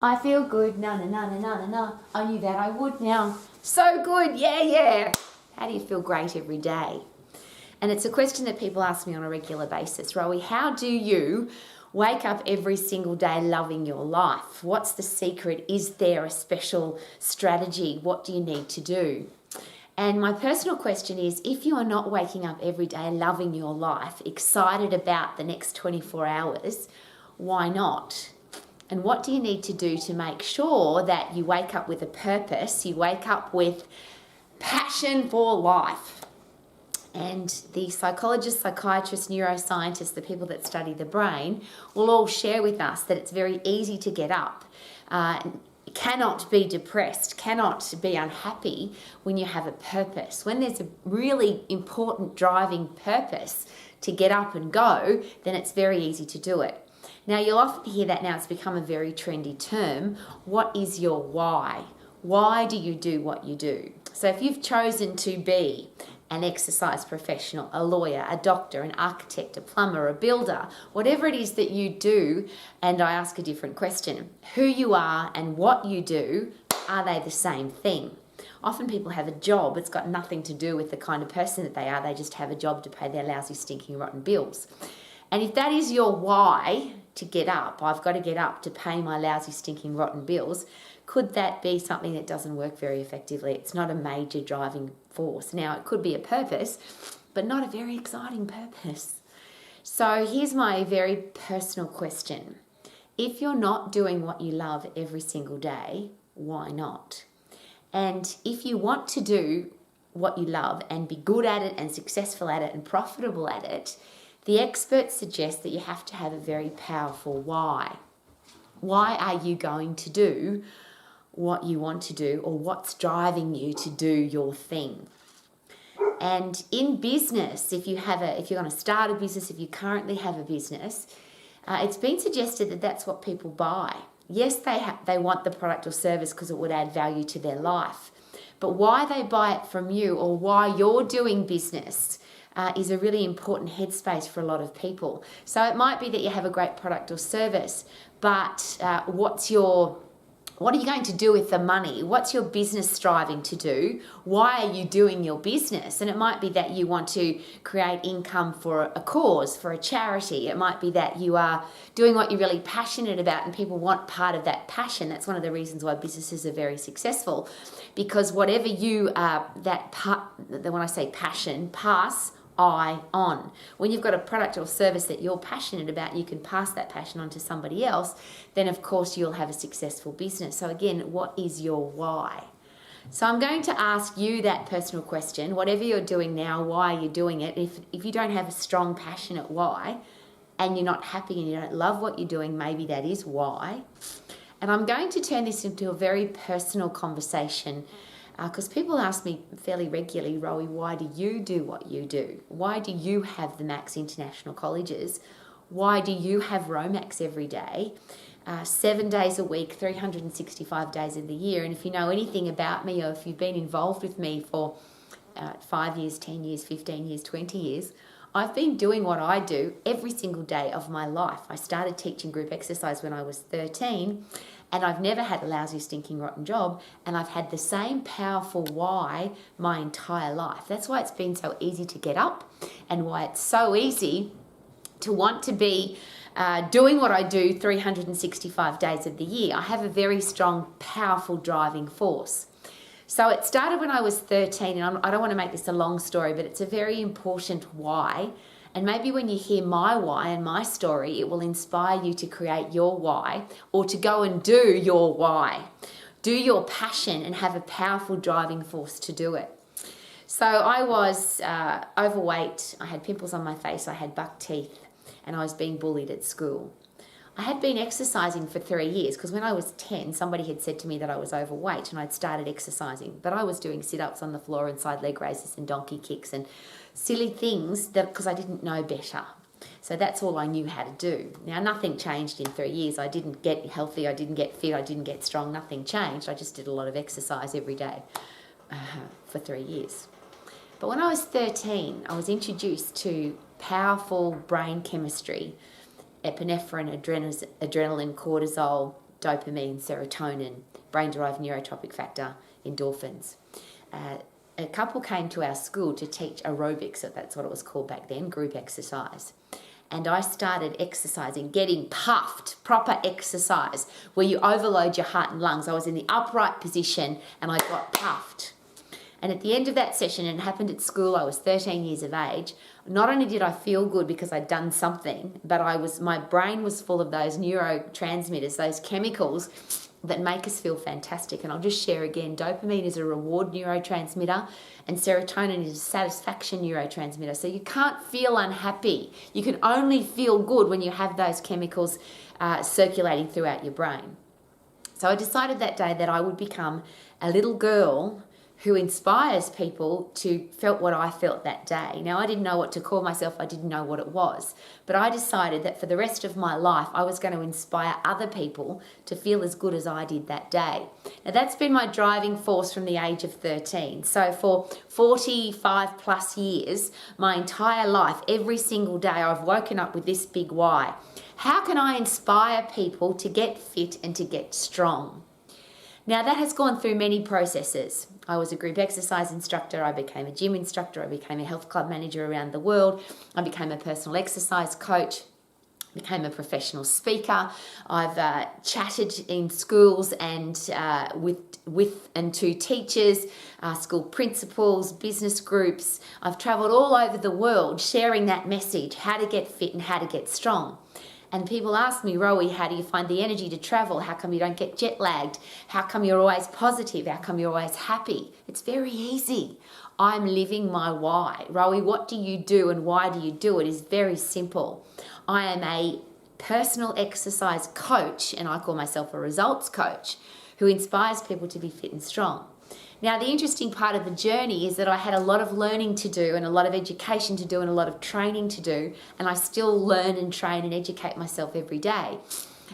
I feel good, na na na na na na na. I knew that I would now. So good, yeah, yeah. How do you feel great every day? And it's a question that people ask me on a regular basis. Rowie, how do you wake up every single day loving your life? What's the secret? Is there a special strategy? What do you need to do? And my personal question is, if you are not waking up every day loving your life, excited about the next 24 hours, why not? And what do you need to do to make sure that you wake up with a purpose, you wake up with passion for life? And the psychologists, psychiatrists, neuroscientists, the people that study the brain, will all share with us that it's very easy to get up. Cannot be depressed, cannot be unhappy when you have a purpose. When there's a really important driving purpose to get up and go, then it's very easy to do it. Now, you'll often hear that now, it's become a very trendy term. What is your why? Why do you do what you do? So if you've chosen to be an exercise professional, a lawyer, a doctor, an architect, a plumber, a builder, whatever it is that you do, and I ask a different question, who you are and what you do, are they the same thing? Often people have a job, it's got nothing to do with the kind of person that they are, they just have a job to pay their lousy, stinking, rotten bills. And if that is your why to get up, I've got to get up to pay my lousy, stinking, rotten bills, could that be something that doesn't work very effectively? It's not a major driving force. Now, it could be a purpose, but not a very exciting purpose. So here's my very personal question. If you're not doing what you love every single day, why not? And if you want to do what you love and be good at it and successful at it and profitable at it, the experts suggest that you have to have a very powerful why. Why are you going to do what you want to do, or what's driving you to do your thing? And in business, if you're going to start a business, if you currently have a business, it's been suggested that that's what people buy. Yes, they want the product or service because it would add value to their life. But why they buy it from you, or why you're doing business, is a really important headspace for a lot of people. So it might be that you have a great product or service, but what are you going to do with the money? What's your business striving to do? Why are you doing your business? And it might be that you want to create income for a cause, for a charity. It might be that you are doing what you're really passionate about and people want part of that passion. That's one of the reasons why businesses are very successful, because whatever you, when I say passion, pass on. When you've got a product or service that you're passionate about, you can pass that passion on to somebody else, then of course you'll have a successful business. So again, what is your why? So I'm going to ask you that personal question. Whatever you're doing now, why are you doing it? If you don't have a strong, passionate why, and you're not happy and you don't love what you're doing, maybe that is why. And I'm going to turn this into a very personal conversation, because people ask me fairly regularly, Rowie, why do you do what you do? Why do you have the Max International Colleges? Why do you have Romax every day, 7 days a week, 365 days of the year? And if you know anything about me, or if you've been involved with me for 5 years, 10 years, 15 years, 20 years, I've been doing what I do every single day of my life. I started teaching group exercise when I was 13, and I've never had a lousy, stinking, rotten job, and I've had the same powerful why my entire life. That's why it's been so easy to get up, and why it's so easy to want to be doing what I do 365 days of the year. I have a very strong, powerful driving force. So it started when I was 13, and I don't want to make this a long story, but it's a very important why. And maybe when you hear my why and my story, it will inspire you to create your why, or to go and do your why. Do your passion and have a powerful driving force to do it. So I was overweight, I had pimples on my face, I had buck teeth, and I was being bullied at school. I had been exercising for 3 years, because when I was 10, somebody had said to me that I was overweight and I'd started exercising. But I was doing sit-ups on the floor and side leg raises and donkey kicks and silly things because I didn't know better. So that's all I knew how to do. Now, nothing changed in 3 years. I didn't get healthy, I didn't get fit, I didn't get strong, nothing changed. I just did a lot of exercise every day for 3 years. But when I was 13, I was introduced to powerful brain chemistry, epinephrine, adrenaline, cortisol, dopamine, serotonin, brain-derived neurotropic factor, endorphins. A couple came to our school to teach aerobics, that's what it was called back then, group exercise. And I started exercising, getting puffed, proper exercise, where you overload your heart and lungs. I was in the upright position and I got puffed. And at the end of that session, and it happened at school, I was 13 years of age, not only did I feel good because I'd done something, but my brain was full of those neurotransmitters, those chemicals that make us feel fantastic. And I'll just share again, dopamine is a reward neurotransmitter and serotonin is a satisfaction neurotransmitter. So you can't feel unhappy. You can only feel good when you have those chemicals circulating throughout your brain. So I decided that day that I would become a little girl who inspires people to felt what I felt that day. Now, I didn't know what to call myself. I didn't know what it was. But I decided that for the rest of my life, I was going to inspire other people to feel as good as I did that day. Now, that's been my driving force from the age of 13. So for 45 plus years, my entire life, every single day, I've woken up with this big why. How can I inspire people to get fit and to get strong? Now, that has gone through many processes. I was a group exercise instructor, I became a gym instructor, I became a health club manager around the world, I became a personal exercise coach, became a professional speaker. I've chatted in schools and with and to teachers, school principals, business groups. I've travelled all over the world sharing that message, how to get fit and how to get strong. And people ask me, Rowie, how do you find the energy to travel? How come you don't get jet lagged? How come you're always positive? How come you're always happy? It's very easy. I'm living my why. Rowie, what do you do and why do you do it? Is very simple. I am a personal exercise coach, and I call myself a results coach, who inspires people to be fit and strong. Now, the interesting part of the journey is that I had a lot of learning to do and a lot of education to do and a lot of training to do, and I still learn and train and educate myself every day.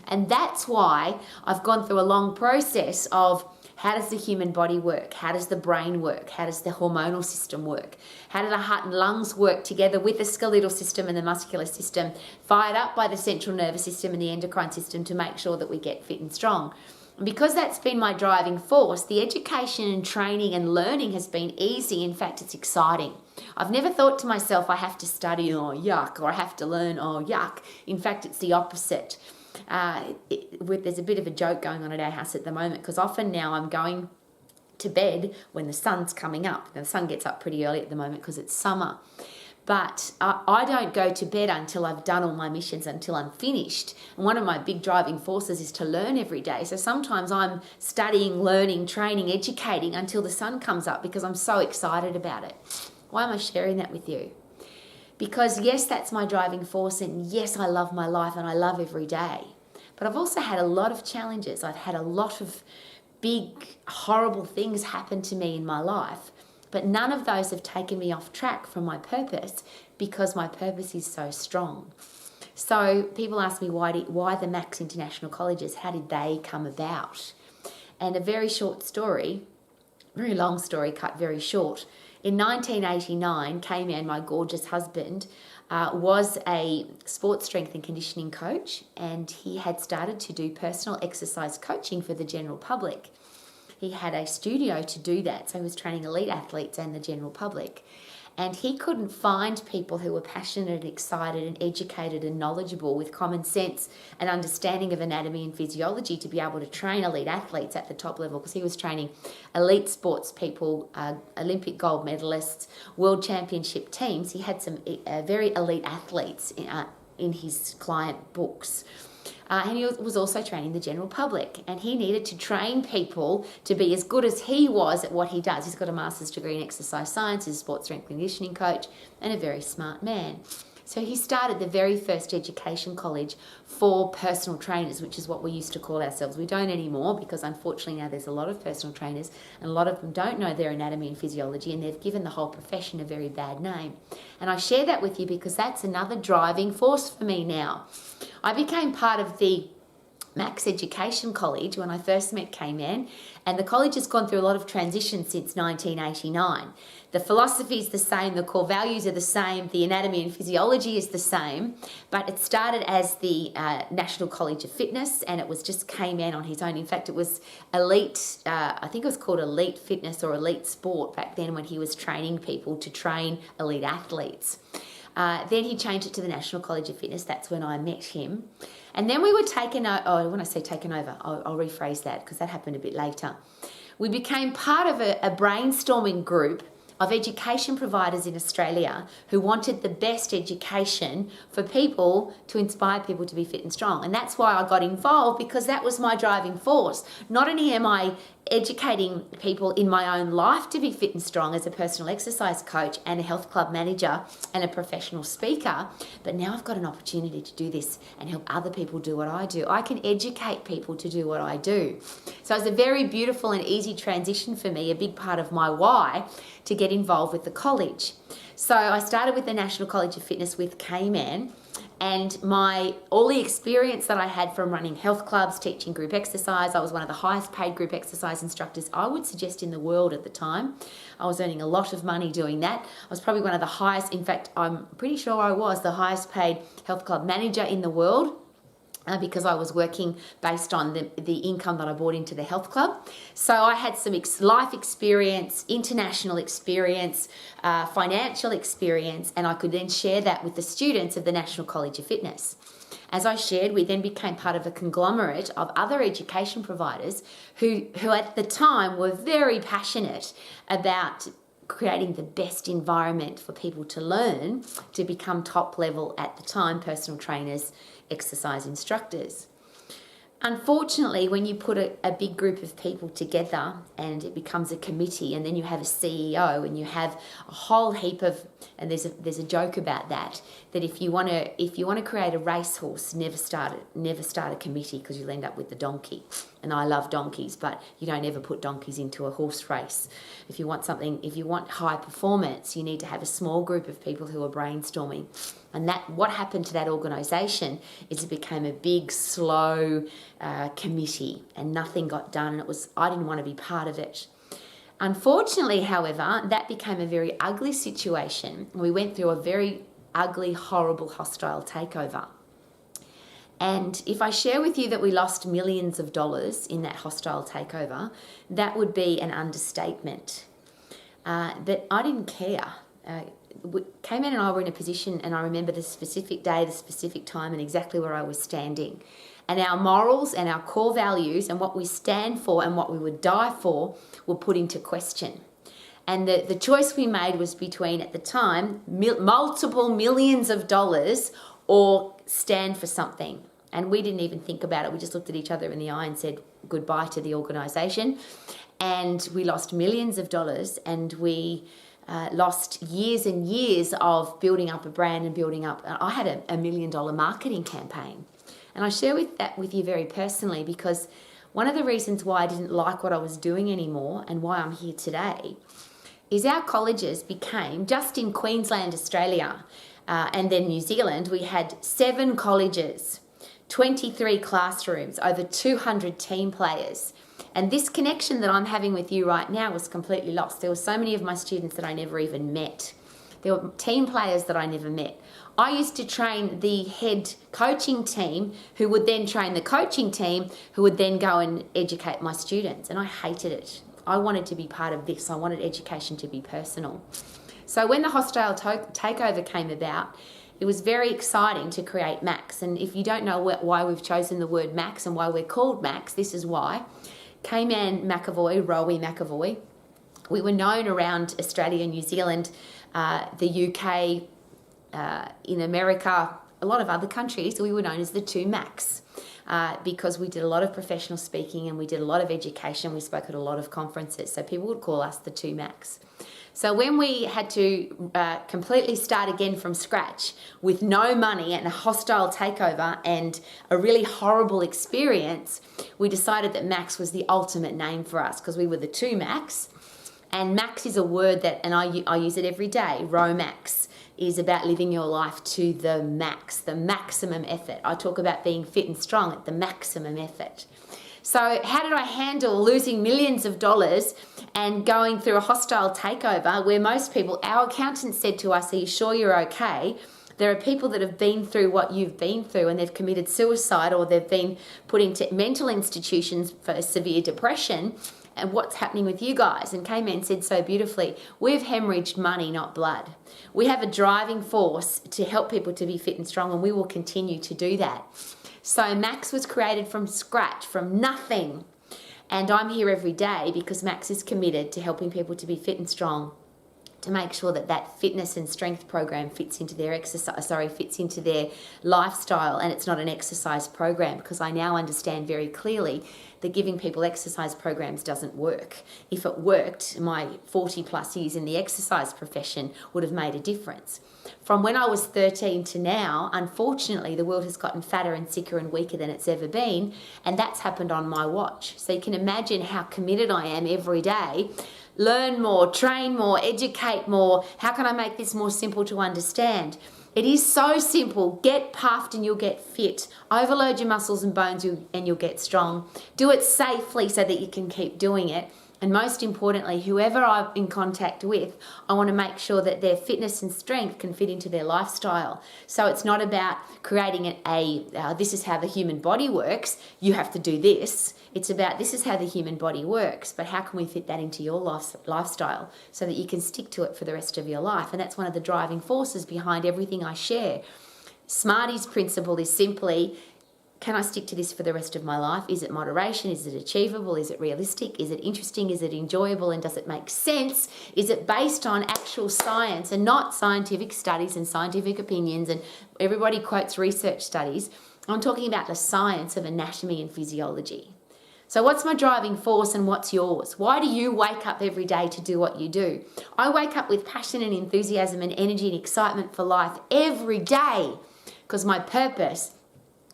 And that's why I've gone through a long process of how does the human body work? How does the brain work? How does the hormonal system work? How do the heart and lungs work together with the skeletal system and the muscular system, fired up by the central nervous system and the endocrine system to make sure that we get fit and strong? And because that's been my driving force, the education and training and learning has been easy. In fact, it's exciting. I've never thought to myself, I have to study, oh yuck, or I have to learn, oh yuck. In fact, it's the opposite. There's a bit of a joke going on at our house at the moment, because often now I'm going to bed when the sun's coming up. Now, the sun gets up pretty early at the moment because it's summer. But I don't go to bed until I've done all my missions, until I'm finished. And one of my big driving forces is to learn every day. So sometimes I'm studying, learning, training, educating until the sun comes up because I'm so excited about it. Why am I sharing that with you? Because yes, that's my driving force, and yes, I love my life and I love every day. But I've also had a lot of challenges. I've had a lot of big, horrible things happen to me in my life. But none of those have taken me off track from my purpose, because my purpose is so strong. So people ask me, why the Max International Colleges? How did they come about? And a very short story, very long story cut very short. In 1989, K-Man, my gorgeous husband, was a sports strength and conditioning coach, and he had started to do personal exercise coaching for the general public. He had a studio to do that, so he was training elite athletes and the general public. And he couldn't find people who were passionate and excited and educated and knowledgeable with common sense and understanding of anatomy and physiology to be able to train elite athletes at the top level, because he was training elite sports people, Olympic gold medalists, world championship teams. He had some very elite athletes in his client books. And he was also training the general public, and he needed to train people to be as good as he was at what he does. He's got a master's degree in exercise science, he's a sports strength conditioning coach, and a very smart man. So he started the very first education college for personal trainers, which is what we used to call ourselves. We don't anymore, because unfortunately now there's a lot of personal trainers and a lot of them don't know their anatomy and physiology, and they've given the whole profession a very bad name. And I share that with you because that's another driving force for me now. I became part of the Max Education College when I first met K-Man, and the college has gone through a lot of transition since 1989. The philosophy is the same, the core values are the same, the anatomy and physiology is the same, but it started as the National College of Fitness, and it was just K-Man on his own. In fact, it was elite, I think it was called Elite Fitness or Elite Sport back then, when he was training people to train elite athletes. Then he changed it to the National College of Fitness. That's when I met him. And then we were taken over. Oh, when I say taken over, I'll rephrase that because that happened a bit later. We became part of a brainstorming group of education providers in Australia who wanted the best education for people, to inspire people to be fit and strong. And that's why I got involved, because that was my driving force. Not only am I educating people in my own life to be fit and strong as a personal exercise coach and a health club manager and a professional speaker, but now I've got an opportunity to do this and help other people do what I do. I can educate people to do what I do. So it's a very beautiful and easy transition for me, a big part of my why to get involved with the college. So I started with the National College of Fitness with K-Man, and all the experience that I had from running health clubs, teaching group exercise. I was one of the highest paid group exercise instructors, I would suggest, in the world at the time. I was earning a lot of money doing that. I was probably one of the highest, in fact, I'm pretty sure I was the highest paid health club manager in the world. Because I was working based on the income that I brought into the health club. So I had some life experience, international experience, financial experience, and I could then share that with the students of the National College of Fitness. As I shared, we then became part of a conglomerate of other education providers who at the time were very passionate about creating the best environment for people to learn to become top level, at the time, personal trainers, exercise instructors. Unfortunately, when you put a big group of people together and it becomes a committee, and then you have a CEO and you have a whole heap of, and there's a joke about that if you want to create a racehorse, never start a committee, because you'll end up with the donkey. And I love donkeys, but you don't ever put donkeys into a horse race. If you want high performance, you need to have a small group of people who are brainstorming. And what happened to that organisation is it became a big, slow committee, and nothing got done. And I didn't want to be part of it. Unfortunately, however, that became a very ugly situation. We went through a very ugly, horrible, hostile takeover. And if I share with you that we lost millions of dollars in that hostile takeover, that would be an understatement. But I didn't care. K-Man and I were in a position, and I remember the specific day, the specific time, and exactly where I was standing. And our morals and our core values and what we stand for and what we would die for were put into question. And the choice we made was between, at the time, multiple millions of dollars or stand for something. And we didn't even think about it. We just looked at each other in the eye and said goodbye to the organisation. And we lost millions of dollars, and we lost years and years of building up a brand and building up. I had a $1 million marketing campaign. And I share that with you very personally, because one of the reasons why I didn't like what I was doing anymore and why I'm here today is our colleges became, just in Queensland, Australia, and then New Zealand, we had 7 colleges, 23 classrooms, over 200 team players. And this connection that I'm having with you right now was completely lost. There were so many of my students that I never even met. There were team players that I never met. I used to train the head coaching team, who would then train the coaching team, who would then go and educate my students. And I hated it. I wanted to be part of this. I wanted education to be personal. So when the hostile takeover came about, it was very exciting to create Max. And if you don't know why we've chosen the word Max and why we're called Max, this is why. K-Man McEvoy, Rowie McEvoy, we were known around Australia, New Zealand, the UK, in America, a lot of other countries. We were known as the 2 Macs. Because we did a lot of professional speaking and we did a lot of education. We spoke at a lot of conferences. So people would call us the 2 Macs. So when we had to completely start again from scratch with no money and a hostile takeover and a really horrible experience, we decided that Max was the ultimate name for us, because we were the 2 Macs. And Max is a word that, and I use it every day, Romax. is about living your life to the max, the maximum effort. I talk about being fit and strong at the maximum effort. So how did I handle losing millions of dollars and going through a hostile takeover where most people, our accountant said to us, are you sure you're okay? There are people that have been through what you've been through and they've committed suicide or they've been put into mental institutions for severe depression. And what's happening with you guys? And K-Man said so beautifully, we've hemorrhaged money, not blood. We have a driving force to help people to be fit and strong, and we will continue to do that. So Max was created from scratch, from nothing. And I'm here every day because Max is committed to helping people to be fit and strong, to make sure that that fitness and strength program fits into their fits into their lifestyle, and it's not an exercise program, because I now understand very clearly that giving people exercise programs doesn't work. If it worked, my 40 plus years in the exercise profession would have made a difference. From when I was 13 to now, unfortunately, the world has gotten fatter and sicker and weaker than it's ever been, and that's happened on my watch. So you can imagine how committed I am every day. Learn more, train more, educate more. How can I make this more simple to understand? It is so simple. Get puffed and you'll get fit. Overload your muscles and bones and you'll get strong. Do it safely so that you can keep doing it. And most importantly, whoever I'm in contact with, I want to make sure that their fitness and strength can fit into their lifestyle. So it's not about creating this is how the human body works, you have to do this. It's about this is how the human body works, but how can we fit that into your lifestyle so that you can stick to it for the rest of your life? And that's one of the driving forces behind everything I share. Smarties principle is simply, can I stick to this for the rest of my life? Is it moderation? Is it achievable? Is it realistic? Is it interesting? Is it enjoyable? And does it make sense? Is it based on actual science and not scientific studies and scientific opinions? And everybody quotes research studies. I'm talking about the science of anatomy and physiology. So what's my driving force and what's yours? Why do you wake up every day to do what you do? I wake up with passion and enthusiasm and energy and excitement for life every day because my purpose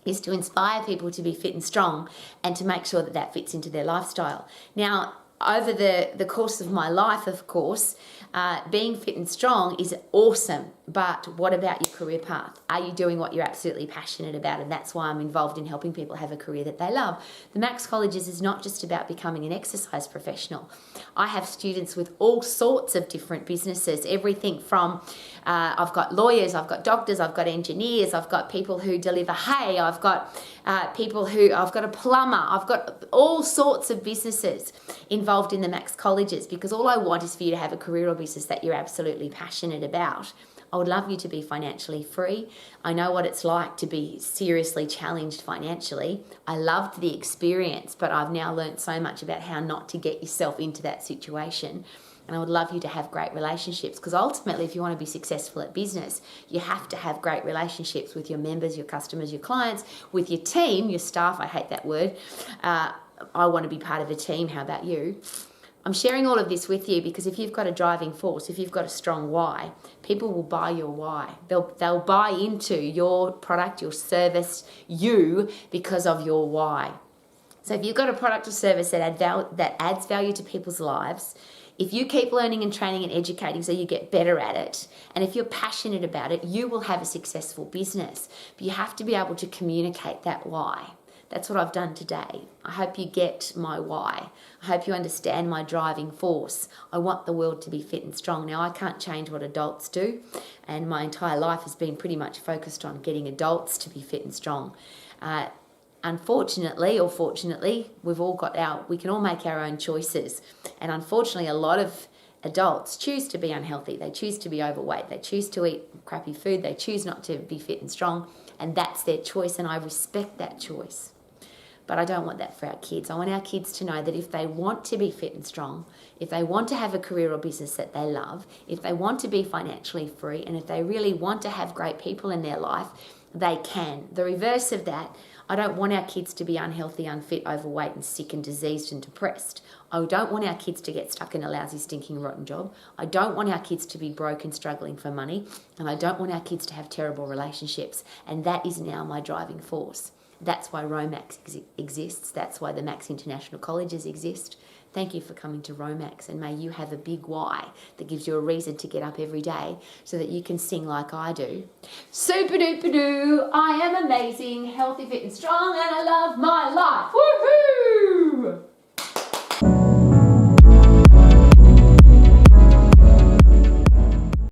is to inspire people to be fit and strong and to make sure that that fits into their lifestyle. Now, over the course of my life, of course, being fit and strong is awesome, but what about your career path? Are you doing what you're absolutely passionate about? And that's why I'm involved in helping people have a career that they love. The Max Colleges is not just about becoming an exercise professional. I have students with all sorts of different businesses, everything from I've got lawyers, I've got doctors, I've got engineers, I've got people who deliver hay, I've got I've got a plumber, I've got all sorts of businesses involved in the Max Colleges, because all I want is for you to have a career or business that you're absolutely passionate about. I would love you to be financially free. I know what it's like to be seriously challenged financially. I loved the experience, but I've now learned so much about how not to get yourself into that situation. And I would love you to have great relationships, because ultimately, if you want to be successful at business, you have to have great relationships with your members, your customers, your clients, with your team, your staff. I hate that word. I want to be part of a team. How about you? I'm sharing all of this with you because if you've got a driving force, if you've got a strong why, people will buy your why. They'll buy into your product, your service, you, because of your why. So if you've got a product or service that adds value to people's lives, if you keep learning and training and educating so you get better at it, and if you're passionate about it, you will have a successful business. But you have to be able to communicate that why. That's what I've done today. I hope you get my why. I hope you understand my driving force. I want the world to be fit and strong. Now, I can't change what adults do, and my entire life has been pretty much focused on getting adults to be fit and strong. Unfortunately, or fortunately, we can all make our own choices. And unfortunately, a lot of adults choose to be unhealthy. They choose to be overweight. They choose to eat crappy food. They choose not to be fit and strong. And that's their choice, and I respect that choice. But I don't want that for our kids. I want our kids to know that if they want to be fit and strong, if they want to have a career or business that they love, if they want to be financially free, and if they really want to have great people in their life, they can. The reverse of that, I don't want our kids to be unhealthy, unfit, overweight, and sick and diseased and depressed. I don't want our kids to get stuck in a lousy, stinking, rotten job. I don't want our kids to be broke and struggling for money. And I don't want our kids to have terrible relationships. And that is now my driving force. That's why Romax exists. That's why the Max International Colleges exist. Thank you for coming to Romax, and may you have a big why that gives you a reason to get up every day so that you can sing like I do. Super duper doo, I am amazing, healthy, fit and strong, and I love my life. Woohoo!